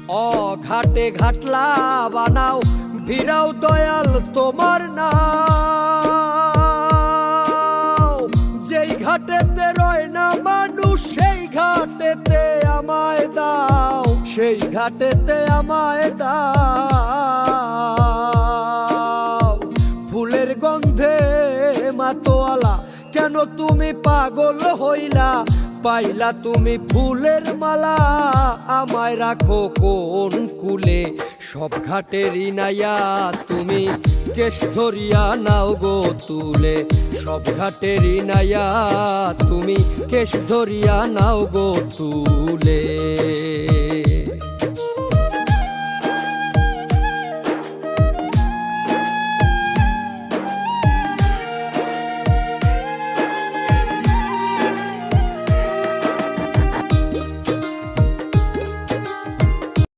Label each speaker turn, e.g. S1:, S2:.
S1: ও ঘাটে ঘাটলা বানাও ভিড়াও দয়াল তোমার নাও। যেই ঘাটেতে রয় না মানুষ সেই ঘাটেতে আমায় দাও, সেই ঘাটেতে আমায় দাও। ফুলের গন্ধে মাতোয়ালা কেন তুমি পাগল হইলা, পাইলা তুমি ফুলের মালা আমায় রাখো কোন কুলে। সব ঘাটেরই নাইয়া তুমি কেশ ধরিয়া নাও গো তুলে, সব ঘাটেরই নাইয়া তুমি কেশ ধরিয়া নাও গো তুলে।